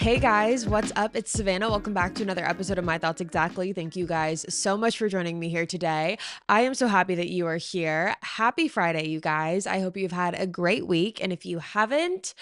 Hey guys, what's up? It's Savannah. Welcome back to another episode of My Thoughts Exactly. Thank you guys so much for joining me here today. I am so happy that you are here. Happy Friday, you guys. I hope you've had a great week. And if you haven't,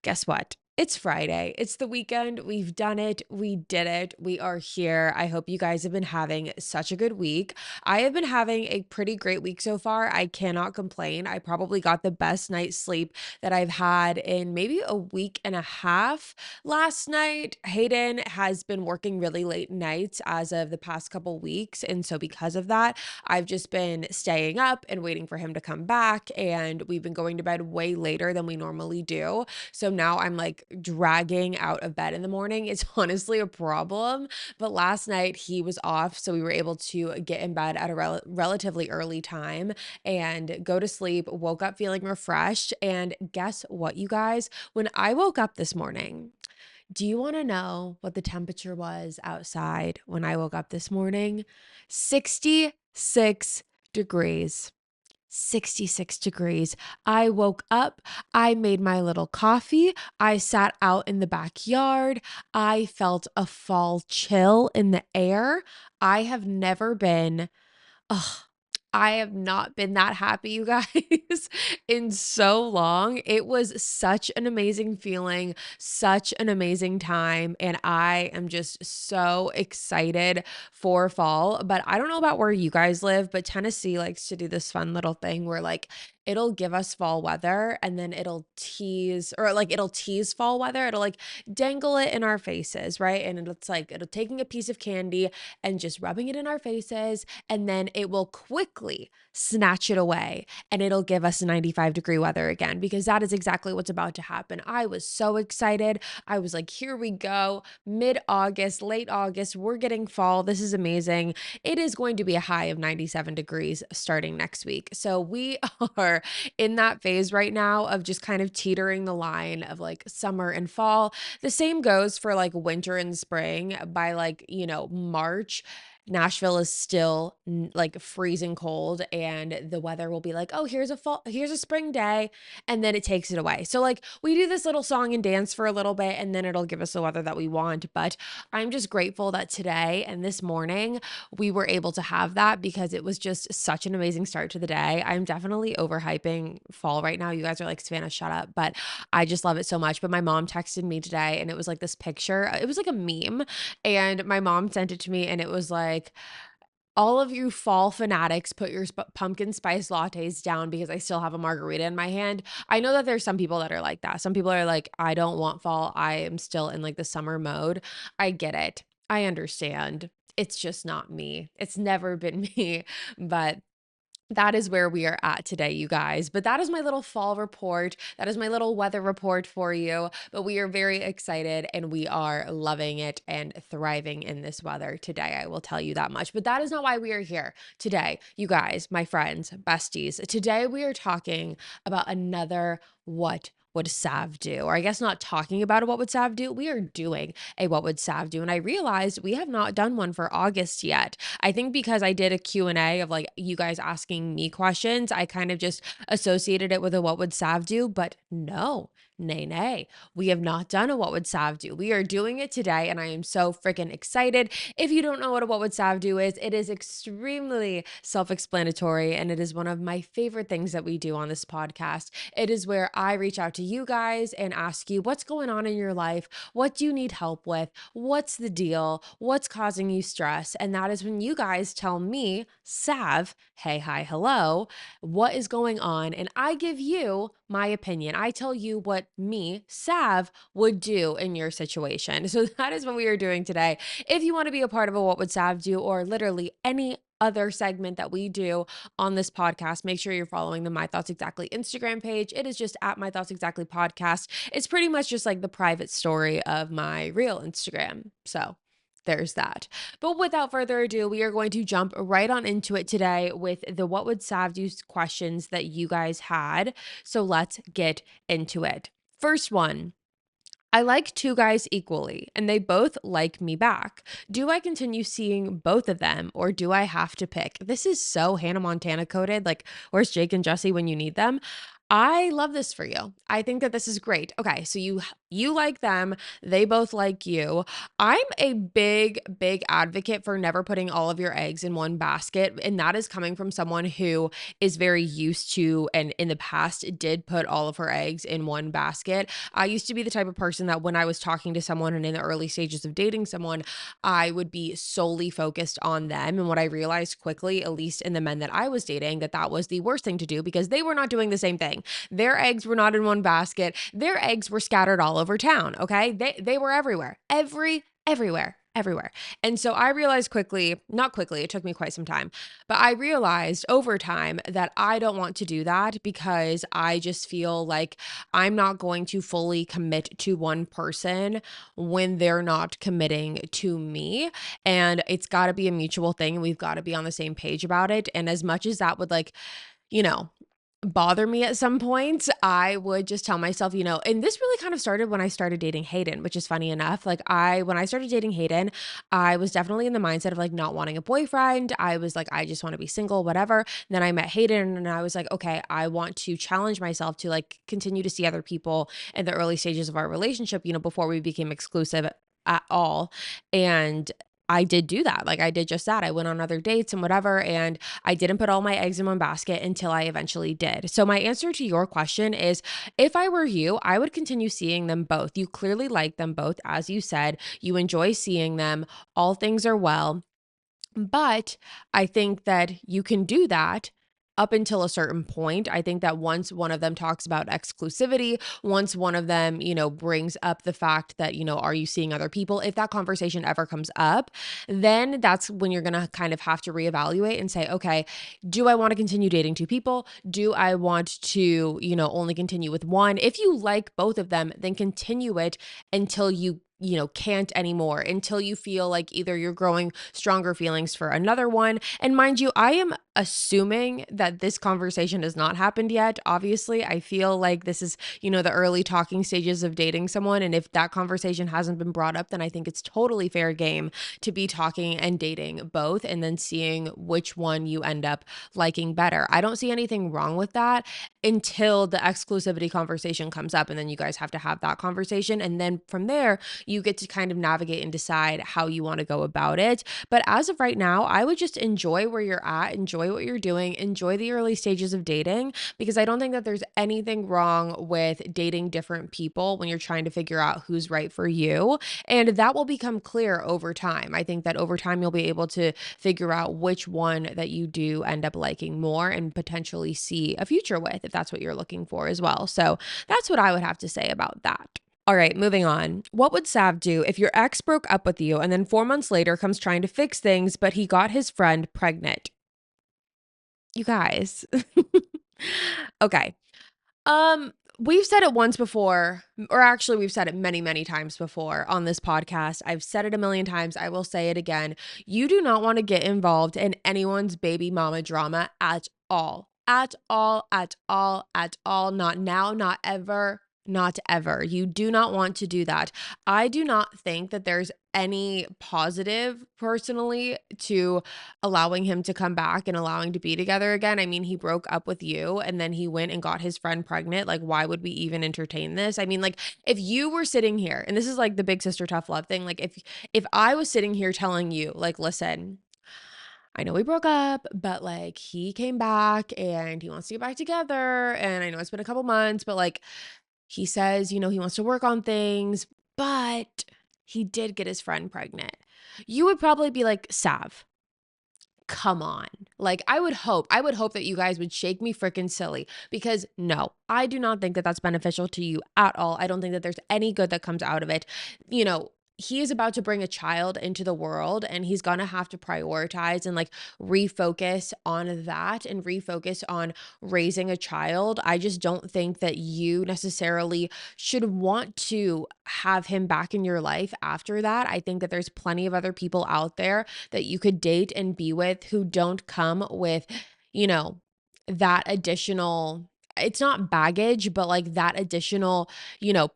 guess what? It's Friday. It's the weekend. We've done it. We did it. We are here. I hope you guys have been having such a good week. I have been having a pretty great week so far. I cannot complain. I probably got the best night's sleep that I've had in maybe a week and a half. Last night, Hayden has been working really late nights as of the past couple weeks. And so because of that, I've just been staying up and waiting for him to come back. And we've been going to bed way later than we normally do. So now I'm like dragging out of bed in the morning. It's honestly a problem. But last night he was off. So we were able to get in bed at a relatively early time and go to sleep. Woke up feeling refreshed. And guess what, you guys? When I woke up this morning, do you want to know what the temperature was outside when I woke up this morning? 66 degrees. 66 degrees. I woke up, I made my little coffee, I sat out in the backyard, I felt a fall chill in the air. I have never been, ugh, I have not been that happy, you guys, in so long. It was such an amazing feeling, such an amazing time, and I am just so excited for fall. But I don't know about where you guys live, but Tennessee likes to do this fun little thing where like it'll give us fall weather and then it'll tease fall weather. It'll like dangle it in our faces, right? And it's like it'll taking a piece of candy and just rubbing it in our faces, and then it will quickly snatch it away and it'll give us 95-degree weather again, because that is exactly what's about to happen. I was so excited. I was like, here we go. Mid-August, late August, we're getting fall. This is amazing. It is going to be a high of 97 degrees starting next week. So we are in that phase right now of just kind of teetering the line of like summer and fall. The same goes for like winter and spring. By like, March, Nashville is still like freezing cold, and the weather will be like, oh, here's a spring day, and then it takes it away. So like we do this little song and dance for a little bit, and then it'll give us the weather that we want. But I'm just grateful that today and this morning we were able to have that, because it was just such an amazing start to the day. I'm definitely overhyping fall right now. You guys are like, Savannah, shut up. But I just love it so much. But my mom texted me today and it was like this picture. It was like a meme, and my mom sent it to me, and it was like, all of you fall fanatics, put your pumpkin spice lattes down because I still have a margarita in my hand. I know that there's some people that are like that. Some people are like, I don't want fall. I am still in like the summer mode. I get it. I understand. It's just not me. It's never been me. But that is where we are at today, you guys. But that is my little fall report. That is my little weather report for you. But we are very excited and we are loving it and thriving in this weather today. I will tell you that much. But that is not why we are here today, you guys, my friends, besties. Today we are talking about another what would Sav do? Or I guess not talking about a what would Sav do. We are doing a what would Sav do. And I realized we have not done one for August yet. I think because I did a Q&A of like you guys asking me questions, I kind of just associated it with a what would Sav do, but no. Nay. We have not done a what would Sav do. We are doing it today, and I am so freaking excited. If you don't know what a what would Sav do is, it is extremely self-explanatory, and it is one of my favorite things that we do on this podcast. It is where I reach out to you guys and ask you what's going on in your life, what do you need help with, what's the deal, what's causing you stress, and that is when you guys tell me, Sav, hey, hi, hello, what is going on, and I give you my opinion. I tell you what me, Sav, would do in your situation. So that is what we are doing today. If you want to be a part of a what would Sav do, or literally any other segment that we do on this podcast, make sure you're following the My Thoughts Exactly Instagram page. It is just at My Thoughts Exactly podcast. It's pretty much just like the private story of my real Instagram. So there's that. But without further ado, we are going to jump right on into it today with the what would Sav do questions that you guys had. So let's get into it. First one. I like two guys equally, and they both like me back. Do I continue seeing both of them, or do I have to pick? This is so Hannah Montana coded. Like, where's Jake and Jesse when you need them? I love this for you. I think that this is great. Okay, so you You like them, they both like you. I'm a big, big advocate for never putting all of your eggs in one basket. And that is coming from someone who is very used to, and in the past did put all of her eggs in one basket. I used to be the type of person that when I was talking to someone and in the early stages of dating someone, I would be solely focused on them. And what I realized quickly, at least in the men that I was dating, that that was the worst thing to do because they were not doing the same thing. Their eggs were not in one basket. Their eggs were scattered all over town, okay? They were everywhere. Everywhere. And so I realized quickly, not quickly, it took me quite some time, but I realized over time that I don't want to do that because I just feel like I'm not going to fully commit to one person when they're not committing to me. And it's got to be a mutual thing. And we've got to be on the same page about it. And as much as that would like, you know, bother me at some points, I would just tell myself, and this really kind of started when I started dating Hayden, which is funny enough. Like when I started dating Hayden, I was definitely in the mindset of like not wanting a boyfriend. I was like, I just want to be single, whatever. Then I met Hayden and I was like, okay, I want to challenge myself to like continue to see other people in the early stages of our relationship, before we became exclusive at all. And I did do that. Like I did just that. I went on other dates and whatever. And I didn't put all my eggs in one basket until I eventually did. So my answer to your question is if I were you, I would continue seeing them both. You clearly like them both. As you said, you enjoy seeing them. All things are well. But I think that you can do that up until a certain point. I think that once one of them talks about exclusivity, once one of them, brings up the fact that, are you seeing other people? If that conversation ever comes up, then that's when you're going to kind of have to reevaluate and say, okay, do I want to continue dating two people? Do I want to, only continue with one? If you like both of them, then continue it until you can't anymore, until you feel like either you're growing stronger feelings for another one. And mind you, I am assuming that this conversation has not happened yet. Obviously, I feel like this is, the early talking stages of dating someone. And if that conversation hasn't been brought up, then I think it's totally fair game to be talking and dating both and then seeing which one you end up liking better. I don't see anything wrong with that until the exclusivity conversation comes up. And then you guys have to have that conversation. And then from there, you get to kind of navigate and decide how you want to go about it. But as of right now, I would just enjoy where you're at, enjoy what you're doing, enjoy the early stages of dating, because I don't think that there's anything wrong with dating different people when you're trying to figure out who's right for you. And that will become clear over time. I think that over time, you'll be able to figure out which one that you do end up liking more and potentially see a future with, if that's what you're looking for as well. So that's what I would have to say about that. All right, moving on. What would Sav do if your ex broke up with you and then 4 months later comes trying to fix things, but he got his friend pregnant? You guys. Okay. We've said it once before, or actually we've said it many, many times before on this podcast. I've said it a million times. I will say it again. You do not want to get involved in anyone's baby mama drama at all. At all, at all, at all. Not now, not ever. Not ever. You do not want to do that. I do not think that there's any positive personally to allowing him to come back and allowing to be together again. I mean, he broke up with you and then he went and got his friend pregnant. Like, why would we even entertain this? I mean, like, if you were sitting here, and this is like the big sister tough love thing, like if I was sitting here telling you, like, listen, I know we broke up, but like he came back and he wants to get back together. And I know it's been a couple months, but like he says, he wants to work on things, but he did get his friend pregnant. You would probably be like, Sav, come on. Like I would hope that you guys would shake me freaking silly because no, I do not think that that's beneficial to you at all. I don't think that there's any good that comes out of it. He is about to bring a child into the world and he's going to have to prioritize and like refocus on that and refocus on raising a child. I just don't think that you necessarily should want to have him back in your life after that. I think that there's plenty of other people out there that you could date and be with who don't come with, you know, that additional, it's not baggage, but like that additional,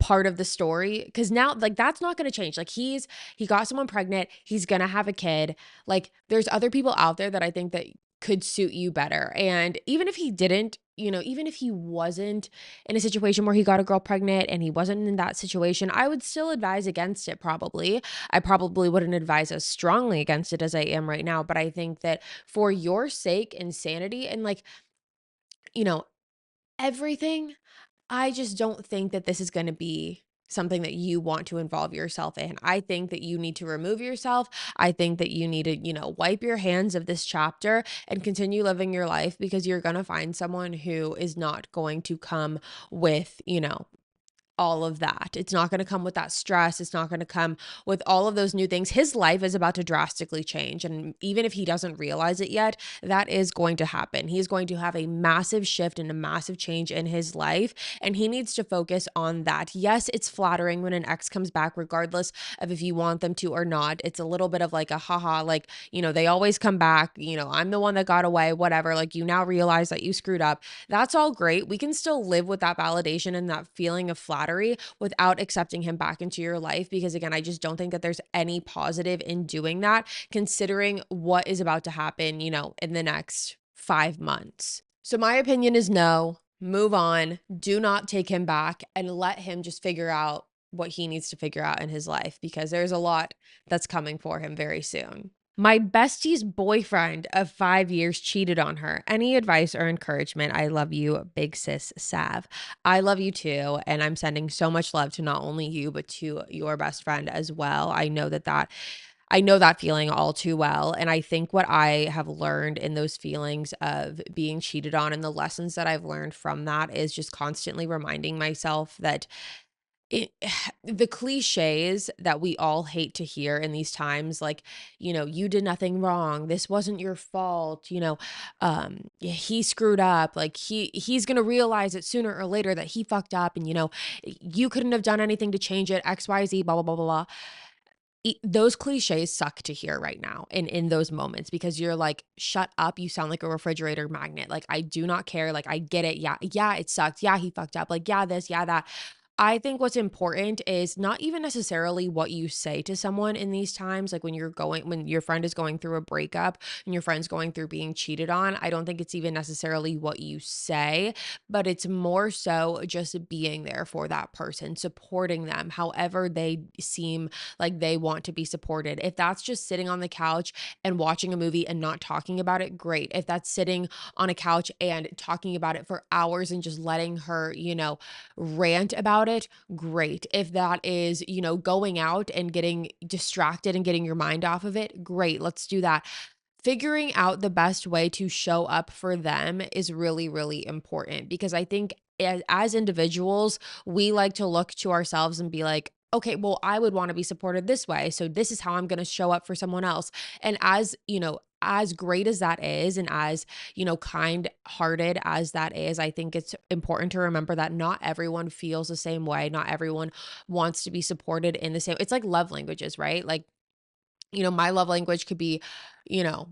part of the story. Cause now like that's not going to change. Like he got someone pregnant. He's going to have a kid. Like there's other people out there that I think that could suit you better. And even if he didn't, even if he wasn't in a situation where he got a girl pregnant and he wasn't in that situation, I would still advise against it probably. I probably wouldn't advise as strongly against it as I am right now, but I think that for your sake and sanity and like, you know, everything, I just don't think that this is going to be something that you want to involve yourself in. I think that you need to remove yourself. I think that you need to, wipe your hands of this chapter and continue living your life because you're going to find someone who is not going to come with, all of that. It's not going to come with that stress. It's not going to come with all of those new things. His life is about to drastically change. And even if he doesn't realize it yet, that is going to happen. He's going to have a massive shift and a massive change in his life. And he needs to focus on that. Yes, it's flattering when an ex comes back, regardless of if you want them to or not. It's a little bit of like a haha, like, they always come back. I'm the one that got away, whatever. Like, you now realize that you screwed up. That's all great. We can still live with that validation and that feeling of flattery without accepting him back into your life. Because again, I just don't think that there's any positive in doing that, considering what is about to happen, in the next 5 months. So my opinion is no, move on, do not take him back and let him just figure out what he needs to figure out in his life because there's a lot that's coming for him very soon. My bestie's boyfriend of 5 years cheated on her. Any advice or encouragement? I love you, big sis Sav. I love you too. And I'm sending so much love to not only you, but to your best friend as well. I know that feeling all too well. And I think what I have learned in those feelings of being cheated on and the lessons that I've learned from that is just constantly reminding myself that it the cliches that we all hate to hear in these times, like, you did nothing wrong, this wasn't your fault, he screwed up, like he's gonna realize it sooner or later that he fucked up, and you couldn't have done anything to change it, XYZ, blah blah blah blah blah. Those cliches suck to hear right now in those moments because you're like, shut up, you sound like a refrigerator magnet, like I do not care, like I get it, yeah it sucks, yeah he fucked up, like yeah this, yeah that. I think what's important is not even necessarily what you say to someone in these times. Like when your friend is going through a breakup and your friend's going through being cheated on, I don't think it's even necessarily what you say, but it's more so just being there for that person, supporting them however they seem like they want to be supported. If that's just sitting on the couch and watching a movie and not talking about it, great. If that's sitting on a couch and talking about it for hours and just letting her, rant about it, great. If that is, going out and getting distracted and getting your mind off of it, great. Let's do that. Figuring out the best way to show up for them is really, really important because I think as individuals, we like to look to ourselves and be like, okay, well, I would want to be supported this way. So this is how I'm going to show up for someone else. And as great as that is and as, kind hearted as that is, I think it's important to remember that not everyone feels the same way. Not everyone wants to be supported in the same. It's like love languages, right? Like, my love language could be,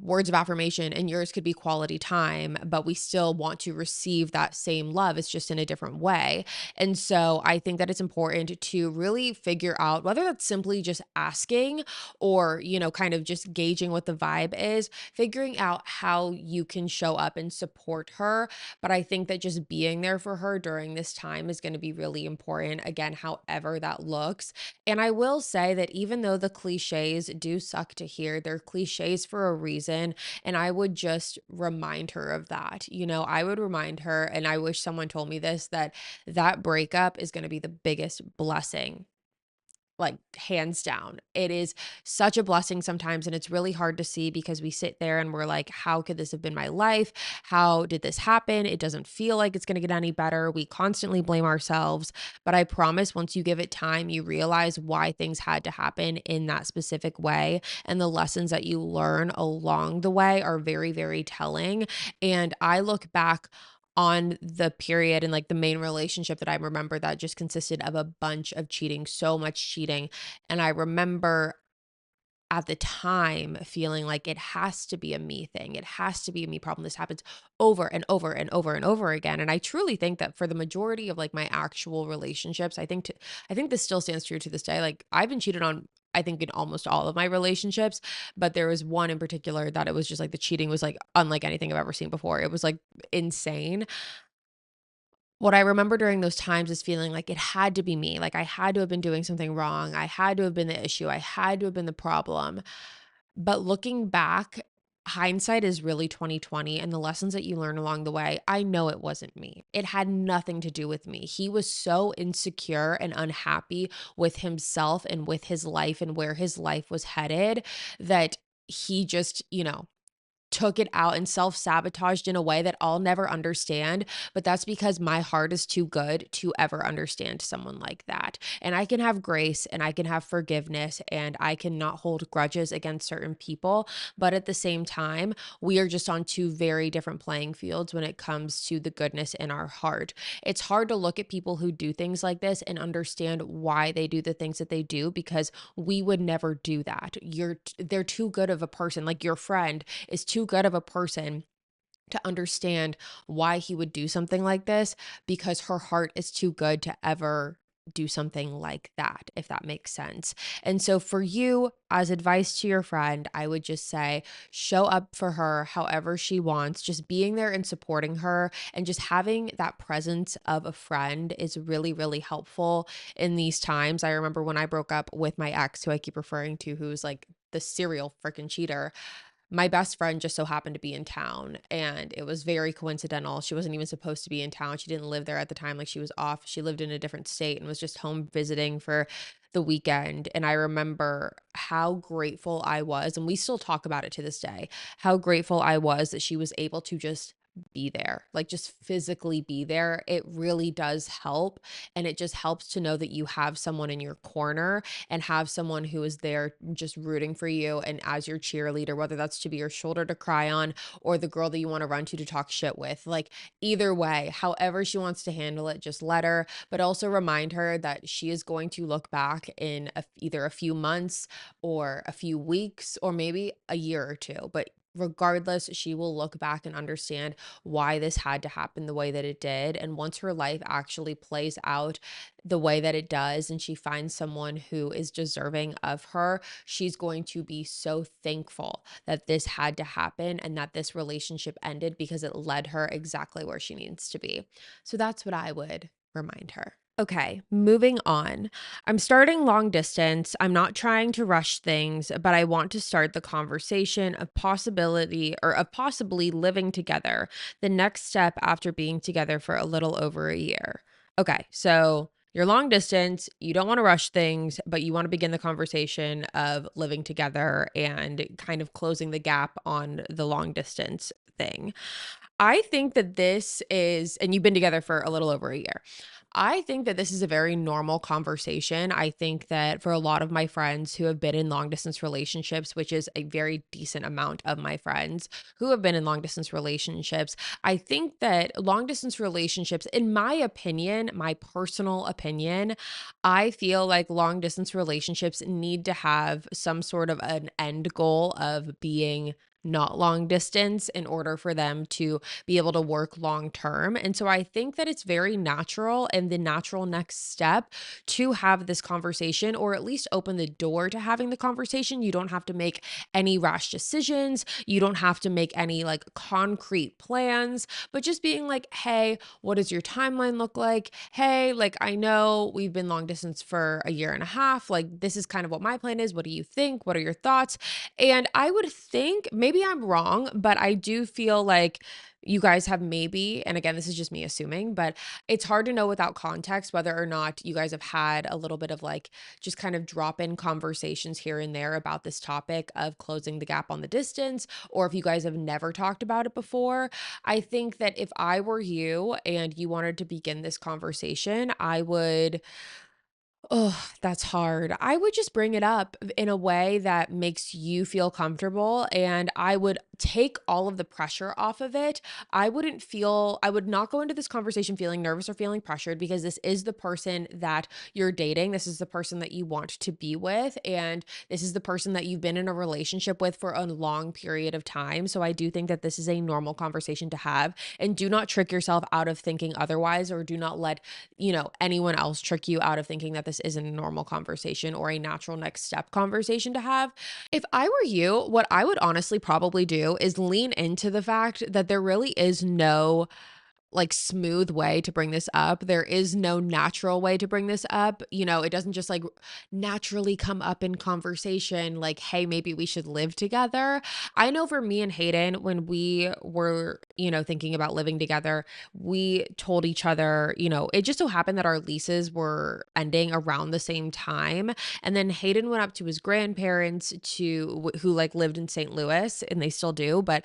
words of affirmation and yours could be quality time, but we still want to receive that same love. It's just in a different way. And so I think that it's important to really figure out whether that's simply just asking or, kind of just gauging what the vibe is, figuring out how you can show up and support her. But I think that just being there for her during this time is going to be really important. Again, however that looks. And I will say that even though the cliches do suck to hear, they're cliches for a reason. And I would just remind her of that. I would remind her, and I wish someone told me this, that breakup is going to be the biggest blessing, like hands down. It is such a blessing sometimes, and it's really hard to see because we sit there and we're like, how could this have been my life? How did this happen? It doesn't feel like it's going to get any better. We constantly blame ourselves, but I promise once you give it time, you realize why things had to happen in that specific way, and the lessons that you learn along the way are very, very telling. And I look back on the period and like the main relationship that I remember that just consisted of a bunch of cheating, so much cheating. And I remember at the time feeling like it has to be a me thing. It has to be a me problem. This happens over and over and over and over again. And I truly think that for the majority of like my actual relationships, I think this still stands true to this day. Like I've been cheated on I think in almost all of my relationships, but there was one in particular that it was just like the cheating was like unlike anything I've ever seen before. It was like insane. What I remember during those times is feeling like it had to be me. Like I had to have been doing something wrong. I had to have been the issue. I had to have been the problem. But looking back, hindsight is really 2020 and the lessons that you learn along the way, I know it wasn't me. It had nothing to do with me. He was so insecure and unhappy with himself and with his life and where his life was headed that he just, took it out and self-sabotaged in a way that I'll never understand, but that's because my heart is too good to ever understand someone like that. And I can have grace and I can have forgiveness and I cannot hold grudges against certain people, but at the same time, we are just on two very different playing fields when it comes to the goodness in our heart. It's hard to look at people who do things like this and understand why they do the things that they do because we would never do that. They're too good of a person, like your friend is too good of a person to understand why he would do something like this because her heart is too good to ever do something like that, if that makes sense. And so, for you, as advice to your friend, I would just say show up for her however she wants. Just being there and supporting her and just having that presence of a friend is really, really helpful in these times. I remember when I broke up with my ex, who I keep referring to, who's like the serial freaking cheater. My best friend just so happened to be in town and it was very coincidental. She wasn't even supposed to be in town. She didn't live there at the time. Like she was off. She lived in a different state and was just home visiting for the weekend. And I remember how grateful I was, and we still talk about it to this day, how grateful I was that she was able to just be there, like just physically be there. It really does help. And it just helps to know that you have someone in your corner and have someone who is there just rooting for you and as your cheerleader, whether that's to be your shoulder to cry on or the girl that you want to run to talk shit with. Like either way, however she wants to handle it, just let her, but also remind her that she is going to look back in either a few months or a few weeks or maybe a year or two. But regardless, she will look back and understand why this had to happen the way that it did. And once her life actually plays out the way that it does, and she finds someone who is deserving of her, she's going to be so thankful that this had to happen and that this relationship ended because it led her exactly where she needs to be. So that's what I would remind her. Okay, moving on. I'm starting long distance. I'm not trying to rush things, but I want to start the conversation of possibility or of possibly living together, the next step after being together for a little over a year. Okay, so you're long distance, you don't want to rush things, but you want to begin the conversation of living together and kind of closing the gap on the long distance thing. I think that this is, and you've been together for a little over a year. I think that this is a very normal conversation. I think that for a lot of my friends who have been in long distance relationships, which is a very decent amount of my friends who have been in long distance relationships, I think that long distance relationships, in my opinion, my personal opinion, I feel like long distance relationships need to have some sort of an end goal of being not long distance in order for them to be able to work long term. And so I think that it's very natural and the natural next step to have this conversation or at least open the door to having the conversation. You don't have to make any rash decisions. You don't have to make any like concrete plans, but just being like, hey, what does your timeline look like? Hey, like I know we've been long distance for a year and a half. Like this is kind of what my plan is. What do you think? What are your thoughts? And I would think, maybe I'm wrong, but I do feel like you guys have maybe, and again, this is just me assuming, but it's hard to know without context whether or not you guys have had a little bit of like just kind of drop in conversations here and there about this topic of closing the gap on the distance, or if you guys have never talked about it before. I think that if I were you and you wanted to begin this conversation, I would. Oh, that's hard. I would just bring it up in a way that makes you feel comfortable. And I would take all of the pressure off of it. I would not go into this conversation feeling nervous or feeling pressured, because this is the person that you're dating. This is the person that you want to be with. And this is the person that you've been in a relationship with for a long period of time. So I do think that this is a normal conversation to have. And do not trick yourself out of thinking otherwise, or do not let, anyone else trick you out of thinking that this isn't a normal conversation or a natural next step conversation to have. If I were you, what I would honestly probably do is lean into the fact that there really is no like smooth way to bring this up. There is no natural way to bring this up. It doesn't just like naturally come up in conversation like, hey, maybe we should live together. I know for me and Hayden, when we were, thinking about living together, we told each other, it just so happened that our leases were ending around the same time. And then Hayden went up to his grandparents who like lived in St. Louis, and they still do, but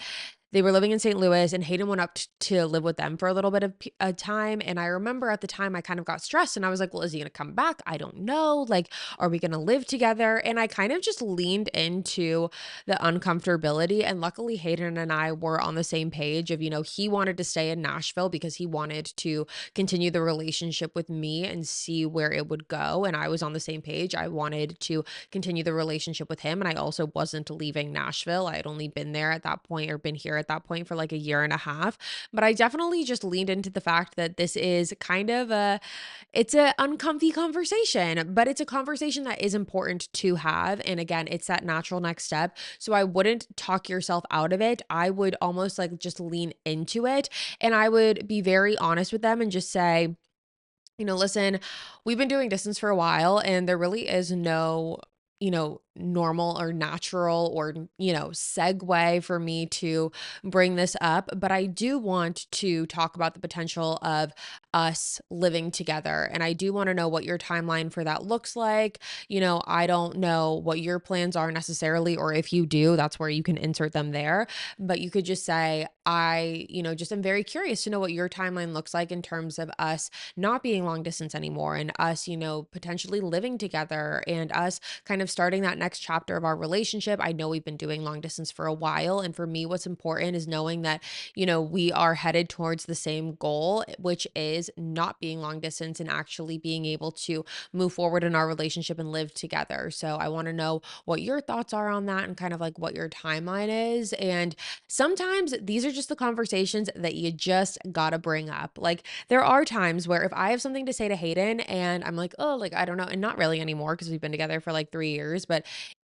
they were living in St. Louis, and Hayden went up to live with them for a little bit of time. And I remember at the time I kind of got stressed, and I was like, well, is he going to come back? I don't know. Like, are we going to live together? And I kind of just leaned into the uncomfortability. And luckily, Hayden and I were on the same page of, he wanted to stay in Nashville because he wanted to continue the relationship with me and see where it would go. And I was on the same page. I wanted to continue the relationship with him. And I also wasn't leaving Nashville. I had only been there at that point, or been here at that point, for like a year and a half. But I definitely just leaned into the fact that this is kind of it's a uncomfy conversation, but it's a conversation that is important to have. And again, it's that natural next step. So I wouldn't talk yourself out of it. I would almost like just lean into it, and I would be very honest with them and just say, listen, we've been doing distance for a while, and there really is no, normal or natural or, segue for me to bring this up. But I do want to talk about the potential of us living together. And I do want to know what your timeline for that looks like. I don't know what your plans are necessarily, or if you do, that's where you can insert them there. But you could just say, just am very curious to know what your timeline looks like in terms of us not being long distance anymore, and us, potentially living together, and us kind of starting that next chapter of our relationship. I know we've been doing long distance for a while. And for me, what's important is knowing that, we are headed towards the same goal, which is not being long distance and actually being able to move forward in our relationship and live together. So I want to know what your thoughts are on that, and kind of like what your timeline is. And sometimes these are just the conversations that you just gotta bring up. Like, there are times where if I have something to say to Hayden and I'm like, oh, like, I don't know, and not really anymore because we've been together for like 3 years, but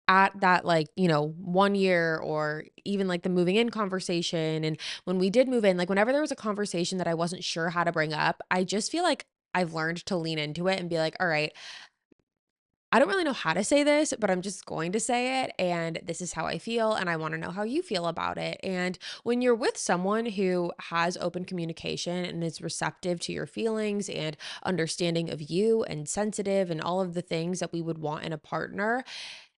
at that, like, 1 year, or even like the moving in conversation. And when we did move in, like, whenever there was a conversation that I wasn't sure how to bring up, I just feel like I've learned to lean into it and be like, all right, I don't really know how to say this, but I'm just going to say it. And this is how I feel. And I want to know how you feel about it. And when you're with someone who has open communication and is receptive to your feelings and understanding of you and sensitive and all of the things that we would want in a partner,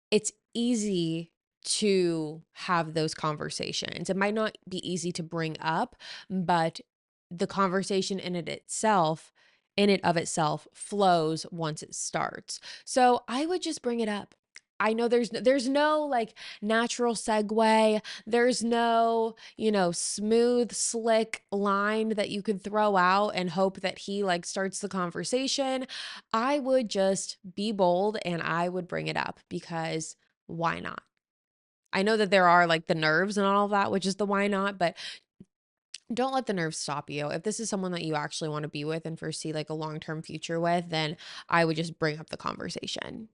it's easy to have those conversations. It might not be easy to bring up, but the conversation in it of itself flows once it starts. So I would just bring it up. I know there's no like natural segue. There's no, smooth, slick line that you could throw out and hope that he like starts the conversation. I would just be bold and I would bring it up, because why not? I know that there are like the nerves and all of that, which is the why not, but don't let the nerves stop you. If this is someone that you actually want to be with and foresee like a long-term future with, then I would just bring up the conversation.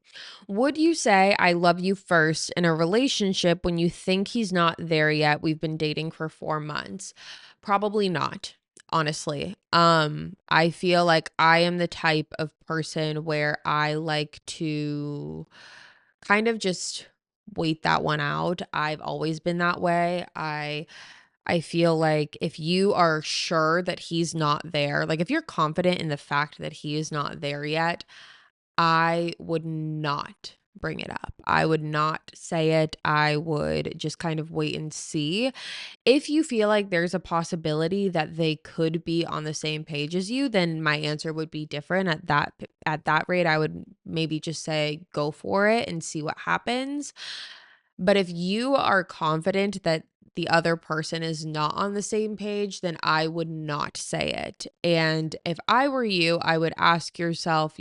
Would you say I love you first in a relationship when you think he's not there yet? We've been dating for 4 months. Probably not, honestly. I feel like I am the type of person where I like to kind of just wait that one out. I've always been that way. I feel like if you are sure that he's not there, like if you're confident in the fact that he is not there yet, I would not bring it up. I would not say it. I would just kind of wait and see. If you feel like there's a possibility that they could be on the same page as you, then my answer would be different. At that rate, I would maybe just say go for it and see what happens. But if you are confident that the other person is not on the same page, then I would not say it. And if I were you, I would ask yourself,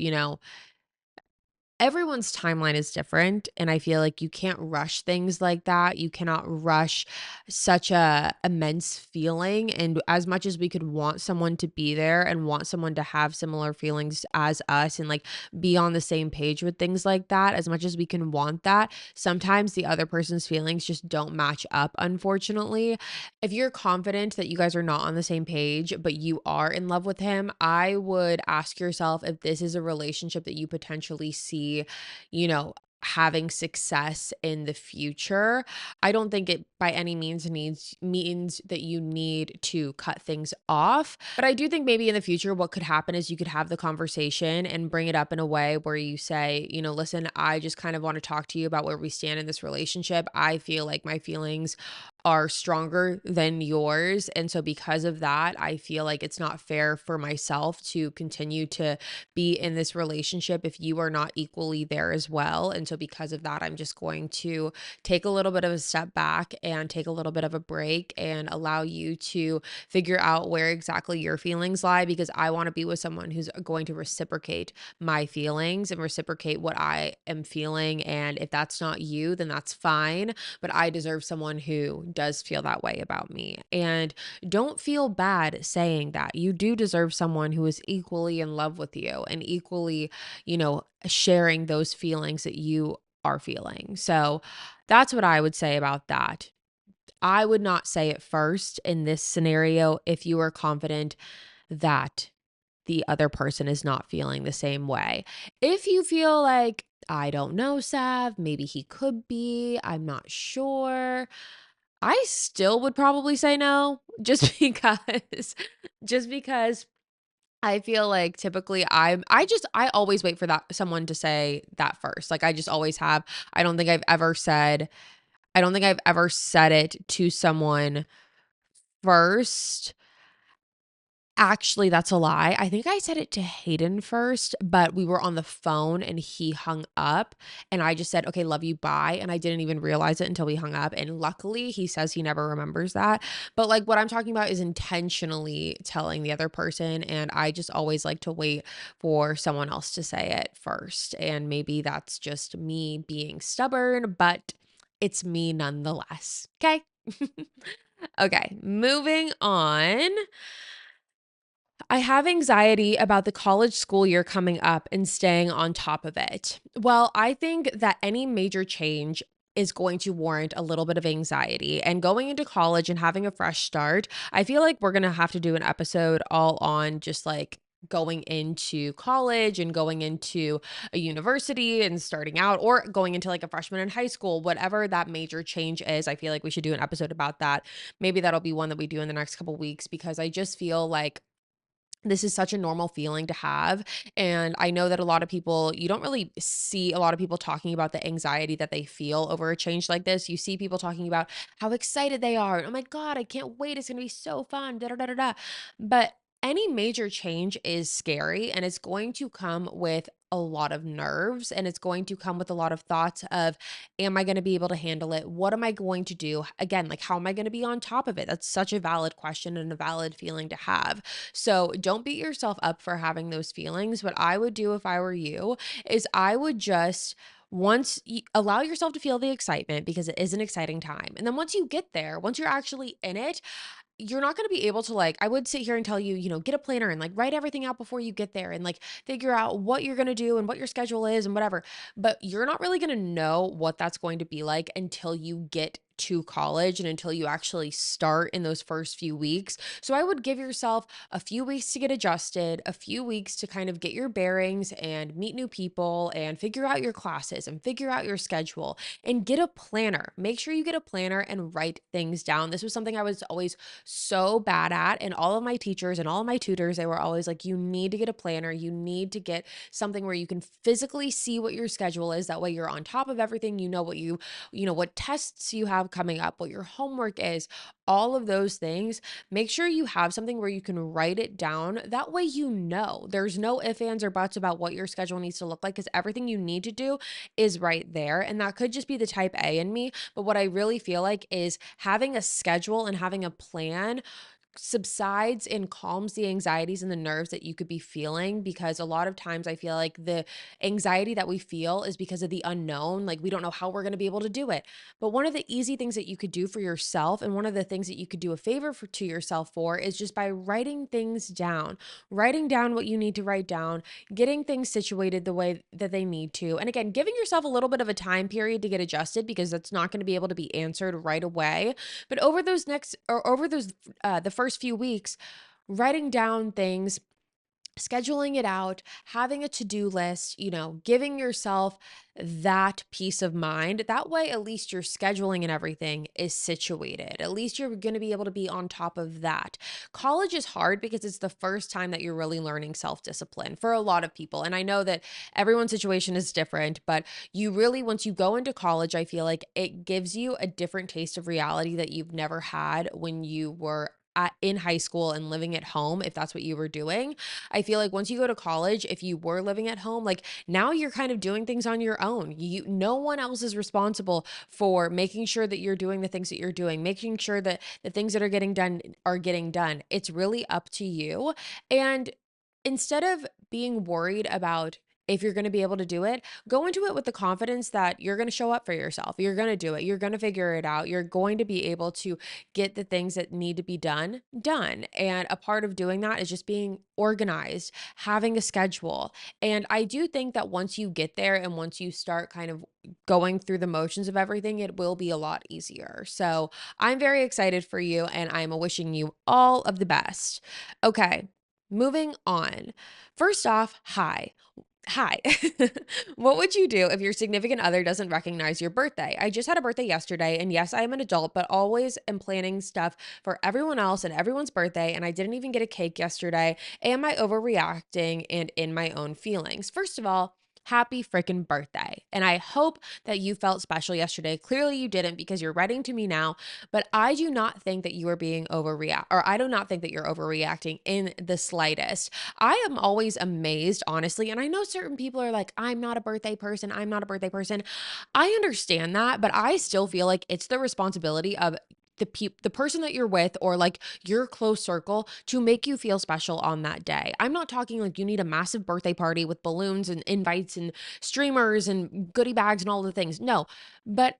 everyone's timeline is different, and I feel like you can't rush things like that. You cannot rush such a immense feeling, and as much as we could want someone to be there and want someone to have similar feelings as us and like be on the same page with things like that, as much as we can want that, sometimes the other person's feelings just don't match up, unfortunately. If you're confident that you guys are not on the same page, but you are in love with him, I would ask yourself if this is a relationship that you potentially see, you know, having success in the future. I don't think it by any means that you need to cut things off, but I do think maybe in the future what could happen is you could have the conversation and bring it up in a way where you say, listen, I just kind of want to talk to you about where we stand in this relationship. I feel like my feelings are stronger than yours. And so, because of that, I feel like it's not fair for myself to continue to be in this relationship if you are not equally there as well. And so, because of that, I'm just going to take a little bit of a step back and take a little bit of a break and allow you to figure out where exactly your feelings lie, because I want to be with someone who's going to reciprocate my feelings and reciprocate what I am feeling. And if that's not you, then that's fine. But I deserve someone who does feel that way about me. And don't feel bad saying that. You do deserve someone who is equally in love with you and equally, sharing those feelings that you are feeling. So that's what I would say about that. I would not say it first in this scenario if you are confident that the other person is not feeling the same way. If you feel like, I don't know, Sav, maybe he could be, I'm not sure, I still would probably say no just because I feel like typically I always wait for that someone to say that first. Like I just always have. I don't think I've ever said I don't think I've ever said it to someone first. Actually, that's a lie. I think I said it to Hayden first, but we were on the phone and he hung up and I just said, "Okay, love you, bye." And I didn't even realize it until we hung up. And luckily, he says he never remembers that. But like what I'm talking about is intentionally telling the other person. And I just always like to wait for someone else to say it first. And maybe that's just me being stubborn, but it's me nonetheless. Okay. Okay, moving on. I have anxiety about the college school year coming up and staying on top of it. Well, I think that any major change is going to warrant a little bit of anxiety. And going into college and having a fresh start, I feel like we're going to have to do an episode all on just like going into college and going into a university and starting out, or going into like a freshman in high school, whatever that major change is. I feel like we should do an episode about that. Maybe that'll be one that we do in the next couple weeks, because I just feel like this is such a normal feeling to have. And I know that a lot of people, you don't really see a lot of people talking about the anxiety that they feel over a change like this. You see people talking about how excited they are. Oh my God, I can't wait. It's going to be so fun. Da, da, da, da, da. But any major change is scary, and it's going to come with a lot of nerves, and it's going to come with a lot of thoughts of, am I going to be able to handle it? What am I going to do? Again, like, how am I going to be on top of it? That's such a valid question and a valid feeling to have. So don't beat yourself up for having those feelings. What I would do if I were you is I would just allow yourself to feel the excitement, because it is an exciting time. And then once you get there, once you're actually in it, you're not going to be able to, like, I would sit here and tell you, get a planner and like write everything out before you get there and like figure out what you're going to do and what your schedule is and whatever. But you're not really going to know what that's going to be like until you get to college and until you actually start in those first few weeks. So I would give yourself a few weeks to get adjusted, a few weeks to kind of get your bearings and meet new people and figure out your classes and figure out your schedule and get a planner. Make sure you get a planner and write things down. This was something I was always so bad at. And all of my teachers and all of my tutors, they were always like, you need to get a planner. You need to get something where you can physically see what your schedule is. That way you're on top of everything. You know what tests you have have coming up, what your homework is, all of those things. Make sure you have something where you can write it down. That way, there's no ifs, ands, or buts about what your schedule needs to look like because everything you need to do is right there. And that could just be the type A in me. But what I really feel like is having a schedule and having a plan subsides and calms the anxieties and the nerves that you could be feeling, because a lot of times I feel like the anxiety that we feel is because of the unknown. Like, we don't know how we're going to be able to do it. But one of the easy things that you could do for yourself, and one of the things that you could do a favor to yourself for, is just by writing things down, writing down what you need to write down, getting things situated the way that they need to. And again, giving yourself a little bit of a time period to get adjusted, because that's not going to be able to be answered right away. But over those the first few weeks, writing down things, scheduling it out, having a to-do list, giving yourself that peace of mind. That way, at least your scheduling and everything is situated. At least you're going to be able to be on top of that. College is hard because it's the first time that you're really learning self-discipline for a lot of people. And I know that everyone's situation is different, but once you go into college, I feel like it gives you a different taste of reality that you've never had when you were in high school and living at home, if that's what you were doing. I feel like once you go to college, if you were living at home, like, now you're kind of doing things on your own. No one else is responsible for making sure that you're doing the things that you're doing, making sure that the things that are getting done are getting done. It's really up to you. And instead of being worried about if you're going to be able to do it, go into it with the confidence that you're going to show up for yourself. You're going to do it. You're going to figure it out. You're going to be able to get the things that need to be done. And a part of doing that is just being organized, having a schedule. And I do think that once you get there and once you start kind of going through the motions of everything, it will be a lot easier. So I'm very excited for you, and I'm wishing you all of the best. Okay. Moving on. First off, hi. Hi. What would you do if your significant other doesn't recognize your birthday? I just had a birthday yesterday, and yes, I am an adult, but always am planning stuff for everyone else and everyone's birthday, and I didn't even get a cake yesterday. Am I overreacting and in my own feelings? First of all, happy freaking birthday. And I hope that you felt special yesterday. Clearly you didn't, because you're writing to me now, but I do not think that you are being I do not think that you're overreacting in the slightest. I am always amazed, honestly. And I know certain people are like, I'm not a birthday person. I'm not a birthday person. I understand that, but I still feel like it's the responsibility of the person that you're with, or like your close circle, to make you feel special on that day. I'm not talking like you need a massive birthday party with balloons and invites and streamers and goodie bags and all the things. No, but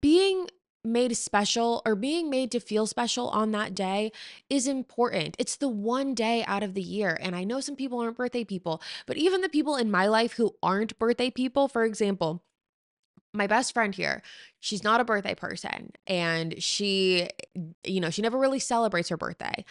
being made special, or being made to feel special on that day, is important. It's the one day out of the year. And I know some people aren't birthday people, but even the people in my life who aren't birthday people, for example, my best friend here, she's not a birthday person, and she never really celebrates her birthday.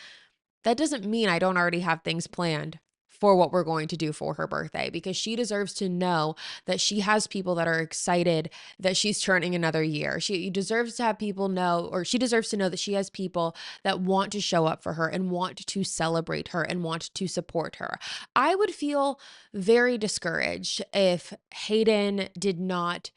That doesn't mean I don't already have things planned for what we're going to do for her birthday, because she deserves to know that she has people that are excited that she's turning another year. She deserves to have people know, or she deserves to know that she has people that want to show up for her and want to celebrate her and want to support her. I would feel very discouraged if Hayden did not,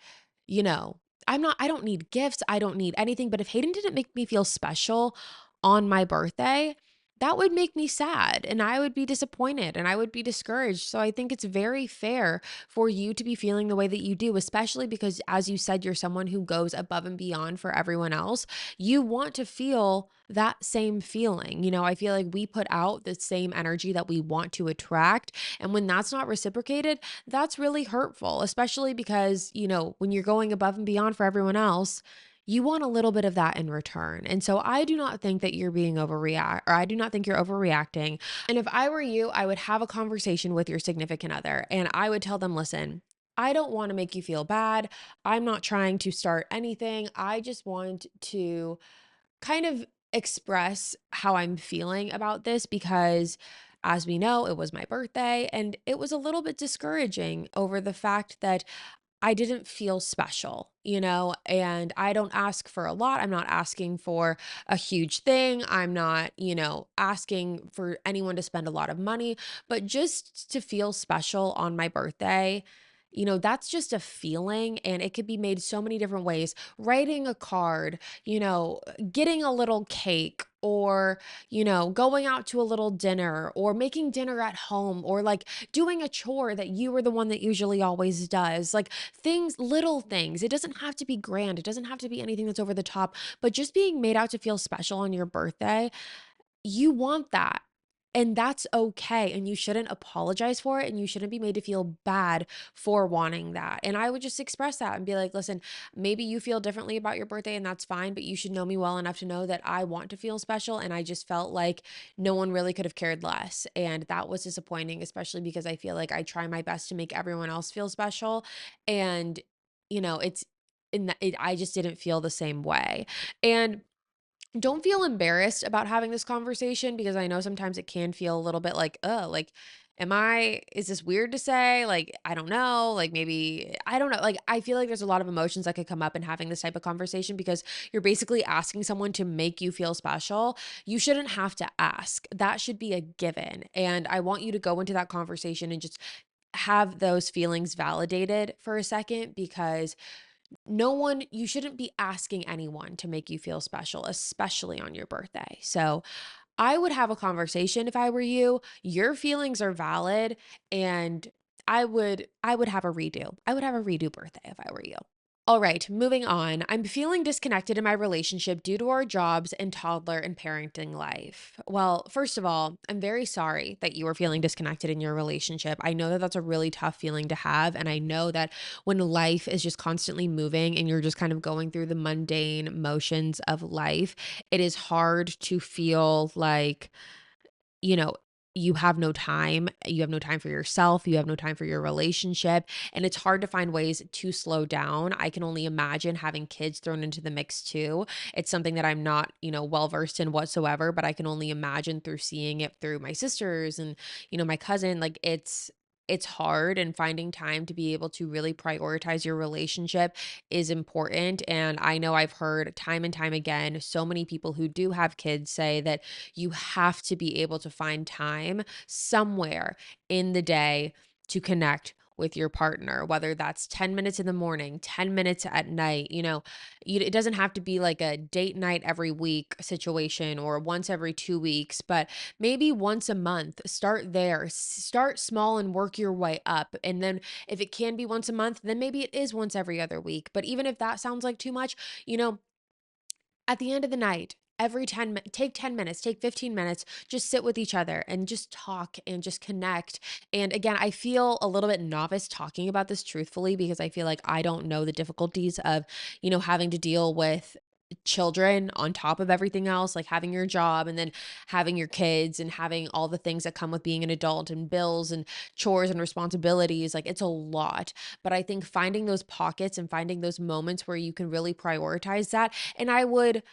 you know, I don't need gifts. I don't need anything. But if Hayden didn't make me feel special on my birthday, that would make me sad, and I would be disappointed, and I would be discouraged. So I think it's very fair for you to be feeling the way that you do, especially because, as you said, you're someone who goes above and beyond for everyone else. You want to feel that same feeling. I feel like we put out the same energy that we want to attract. And when that's not reciprocated, that's really hurtful, especially because, when you're going above and beyond for everyone else, you want a little bit of that in return. And so I do not think that you're being I do not think you're overreacting. And if I were you, I would have a conversation with your significant other, and I would tell them, listen, I don't want to make you feel bad. I'm not trying to start anything. I just want to kind of express how I'm feeling about this, because, as we know, it was my birthday, and it was a little bit discouraging over the fact that I didn't feel special, and I don't ask for a lot. I'm not asking for a huge thing. I'm not, asking for anyone to spend a lot of money, but just to feel special on my birthday that's just a feeling and it could be made so many different ways. Writing a card, getting a little cake, or, going out to a little dinner, or making dinner at home, or like doing a chore that you were the one that usually always does. Like things, little things. It doesn't have to be grand. It doesn't have to be anything that's over the top, but just being made out to feel special on your birthday, you want that. And that's okay. And you shouldn't apologize for it. And you shouldn't be made to feel bad for wanting that. And I would just express that and be like, listen, maybe you feel differently about your birthday, and that's fine. But you should know me well enough to know that I want to feel special. And I just felt like no one really could have cared less. And that was disappointing, especially because I feel like I try my best to make everyone else feel special. And, it's I just didn't feel the same way. And don't feel embarrassed about having this conversation, because I know sometimes it can feel a little bit like, oh, like, is this weird to say? Like, I don't know. Like, maybe, I don't know. Like, I feel like there's a lot of emotions that could come up in having this type of conversation, because you're basically asking someone to make you feel special. You shouldn't have to ask. That should be a given. And I want you to go into that conversation and just have those feelings validated for a second, because you shouldn't be asking anyone to make you feel special, especially on your birthday. So I would have a conversation if I were you. Your feelings are valid, and I would have a redo. I would have a redo birthday if I were you. All right, moving on. I'm feeling disconnected in my relationship due to our jobs and toddler and parenting life. Well, first of all, I'm very sorry that you are feeling disconnected in your relationship. I know that that's a really tough feeling to have. And I know that when life is just constantly moving and you're just kind of going through the mundane motions of life, it is hard to feel like, you know, you have no time for yourself, you have no time for your relationship, and it's hard to find ways to slow down. I can only imagine having kids thrown into the mix too. It's something that I'm not, well versed in whatsoever, but I can only imagine through seeing it through my sisters and, my cousin. Like it's hard, and finding time to be able to really prioritize your relationship is important. And I know I've heard time and time again so many people who do have kids say that you have to be able to find time somewhere in the day to connect with your partner, whether that's 10 minutes in the morning, 10 minutes at night. It doesn't have to be like a date night every week situation or once every 2 weeks, but maybe once a month. Start there, start small and work your way up. And then if it can be once a month, then maybe it is once every other week. But even if that sounds like too much, you know, at the end of the night, take 10 minutes, take 15 minutes, just sit with each other and just talk and just connect. And again, I feel a little bit novice talking about this truthfully, because I feel like I don't know the difficulties of, having to deal with children on top of everything else, like having your job and then having your kids and having all the things that come with being an adult, and bills and chores and responsibilities. Like, it's a lot. But I think finding those pockets and finding those moments where you can really prioritize that. And I would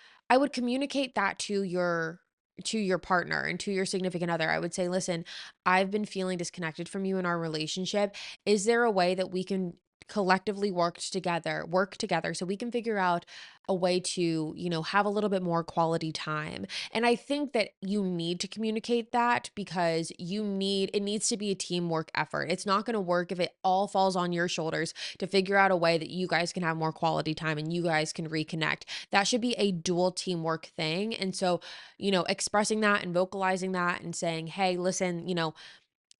communicate that to your partner and to your significant other. I would say, listen, I've been feeling disconnected from you in our relationship. Is there a way that we can collectively work together so we can figure out a way to, have a little bit more quality time? And I think that you need to communicate that, because it needs to be a teamwork effort. It's not going to work if it all falls on your shoulders to figure out a way that you guys can have more quality time and you guys can reconnect. That should be a dual teamwork thing. And so, expressing that and vocalizing that and saying, hey, listen,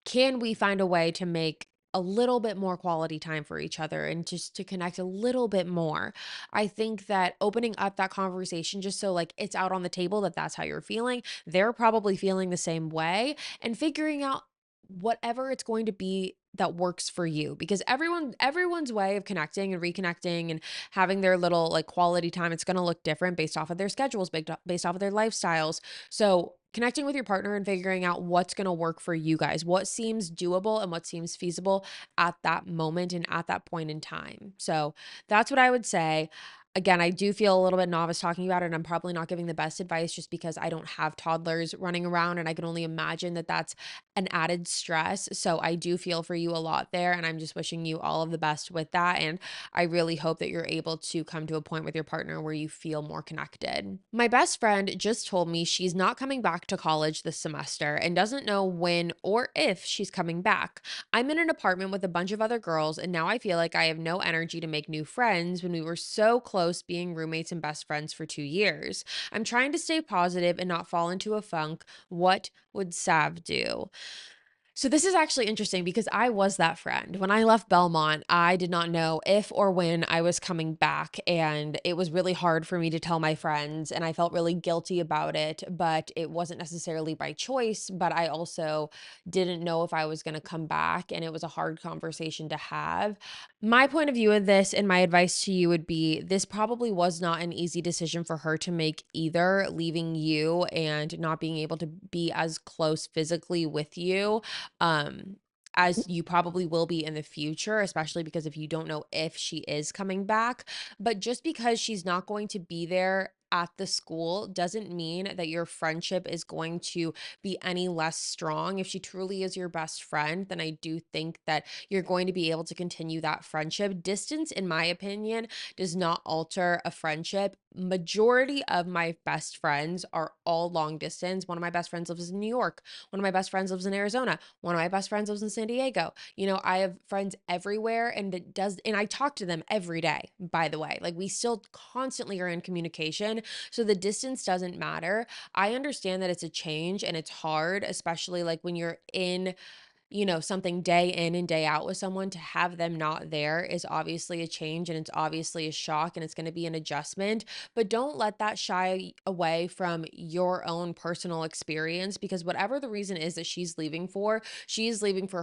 can we find a way to make a little bit more quality time for each other and just to connect a little bit more? I think that opening up that conversation, just so like it's out on the table that that's how you're feeling, they're probably feeling the same way, and figuring out whatever it's going to be that works for you, because everyone's way of connecting and reconnecting and having their little like quality time, it's going to look different based off of their schedules, based off of their lifestyles. So connecting with your partner and figuring out what's going to work for you guys, what seems doable and what seems feasible at that moment and at that point in time. So that's what I would say. Again, I do feel a little bit novice talking about it, and I'm probably not giving the best advice just because I don't have toddlers running around, and I can only imagine that that's an added stress. So I do feel for you a lot there, and I'm just wishing you all of the best with that. And I really hope that you're able to come to a point with your partner where you feel more connected. My best friend just told me she's not coming back to college this semester and doesn't know when or if she's coming back. I'm in an apartment with a bunch of other girls, and now I feel like I have no energy to make new friends when we were so close being roommates and best friends for 2 years. I'm trying to stay positive and not fall into a funk. What would Sav do? So this is actually interesting because I was that friend. When I left Belmont, I did not know if or when I was coming back, and it was really hard for me to tell my friends, and I felt really guilty about it, but it wasn't necessarily by choice, but I also didn't know if I was going to come back, and it was a hard conversation to have. My point of view of this and my advice to you would be this probably was not an easy decision for her to make either, leaving you and not being able to be as close physically with you um, as you probably will be in the future, especially because if you don't know if she is coming back. But just because she's not going to be there at the school doesn't mean that your friendship is going to be any less strong. If she truly is your best friend, then I do think that you're going to be able to continue that friendship. Distance, in my opinion, does not alter a friendship. Majority of my best friends are all long distance. One of my best friends lives in New York. One of my best friends lives in Arizona. One of my best friends lives in San Diego. I have friends everywhere, and I talk to them every day, by the way. Like, we still constantly are in communication. So the distance doesn't matter. I understand that it's a change and it's hard, especially like when you're in something day in and day out with someone. To have them not there is obviously a change, and it's obviously a shock, and it's going to be an adjustment. But don't let that shy away from your own personal experience, because whatever the reason is that she's leaving for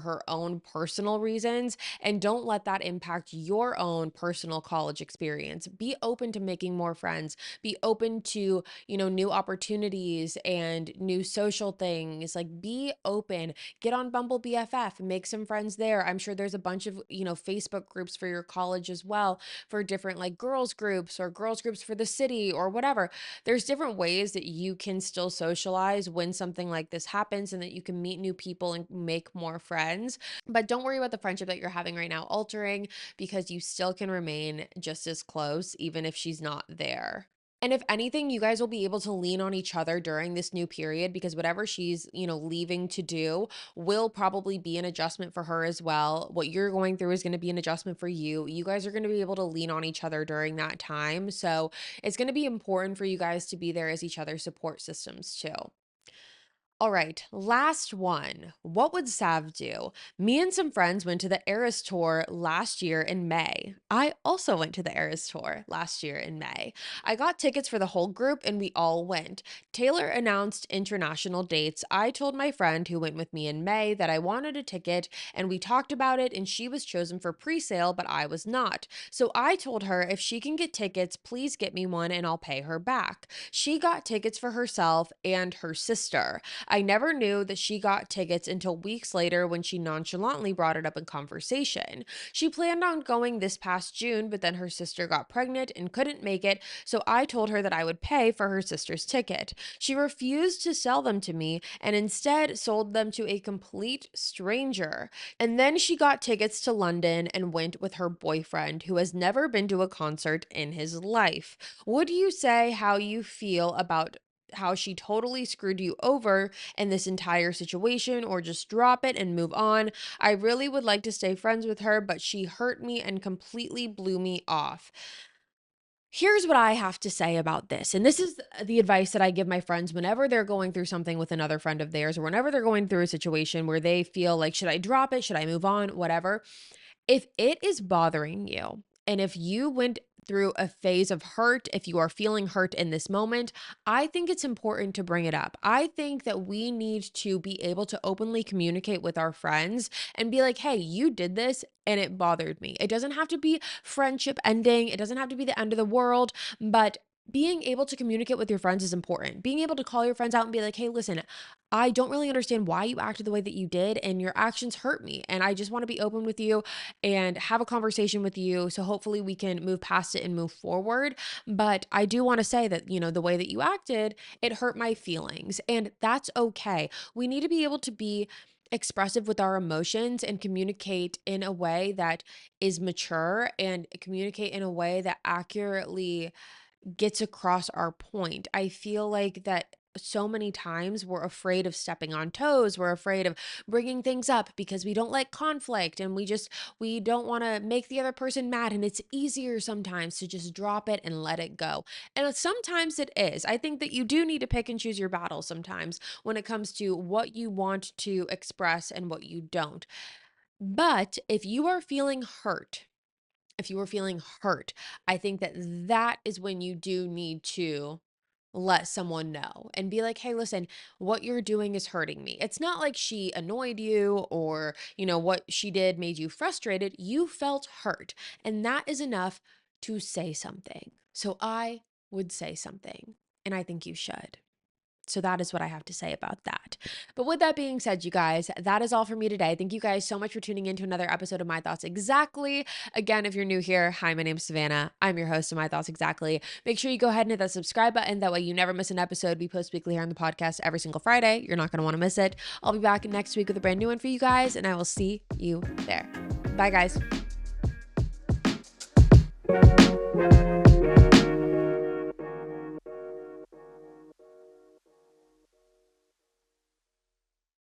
her own personal reasons. And don't let that impact your own personal college experience. Be open to making more friends, be open to, new opportunities and new social things. Like, be open. Get on Bumble BFF, make some friends there. I'm sure there's a bunch of, Facebook groups for your college as well, for different like girls groups or girls groups for the city or whatever. There's different ways that you can still socialize when something like this happens, and that you can meet new people and make more friends. But don't worry about the friendship that you're having right now altering, because you still can remain just as close even if she's not there. And if anything, you guys will be able to lean on each other during this new period, because whatever she's, leaving to do will probably be an adjustment for her as well. What you're going through is going to be an adjustment for you. You guys are going to be able to lean on each other during that time. So it's going to be important for you guys to be there as each other's support systems too. All right, last one. What would Sav do? Me and some friends went to the Eras Tour last year in May. I also went to the Eras Tour last year in May. I got tickets for the whole group and we all went. Taylor announced international dates. I told my friend who went with me in May that I wanted a ticket, and we talked about it, and she was chosen for pre-sale, but I was not. So I told her if she can get tickets, please get me one and I'll pay her back. She got tickets for herself and her sister. I never knew that she got tickets until weeks later when she nonchalantly brought it up in conversation. She planned on going this past June, but then her sister got pregnant and couldn't make it, so I told her that I would pay for her sister's ticket. She refused to sell them to me and instead sold them to a complete stranger. And then she got tickets to London and went with her boyfriend, who has never been to a concert in his life. Would you say how you feel about how she totally screwed you over in this entire situation, or just drop it and move on? I really would like to stay friends with her, but she hurt me and completely blew me off. Here's what I have to say about this. And this is the advice that I give my friends whenever they're going through something with another friend of theirs, or whenever they're going through a situation where they feel like, should I drop it? Should I move on? Whatever. If it is bothering you, and if you went through a phase of hurt, if you are feeling hurt in this moment, I think it's important to bring it up. I think that we need to be able to openly communicate with our friends and be like, hey, you did this and it bothered me. It doesn't have to be friendship ending, it doesn't have to be the end of the world, but being able to communicate with your friends is important. Being able to call your friends out and be like, hey, listen, I don't really understand why you acted the way that you did, and your actions hurt me. And I just want to be open with you and have a conversation with you. So hopefully we can move past it and move forward. But I do want to say that, the way that you acted, it hurt my feelings. And that's okay. We need to be able to be expressive with our emotions and communicate in a way that is mature and communicate in a way that accurately gets across our point. I feel like that so many times we're afraid of stepping on toes. We're afraid of bringing things up because we don't like conflict, and we don't want to make the other person mad, and it's easier sometimes to just drop it and let it go. And sometimes it is. I think that you do need to pick and choose your battles sometimes when it comes to what you want to express and what you don't. But if you are feeling hurt, I think that that is when you do need to let someone know and be like, hey, listen, what you're doing is hurting me. It's not like she annoyed you or, what she did made you frustrated. You felt hurt. And that is enough to say something. So I would say something, and I think you should. So that is what I have to say about that. But with that being said, you guys, that is all for me today. Thank you guys so much for tuning in to another episode of My Thoughts Exactly. Again, if you're new here, hi, my name's Savannah. I'm your host of My Thoughts Exactly. Make sure you go ahead and hit that subscribe button. That way you never miss an episode. We post weekly here on the podcast every single Friday. You're not going to want to miss it. I'll be back next week with a brand new one for you guys, and I will see you there. Bye, guys.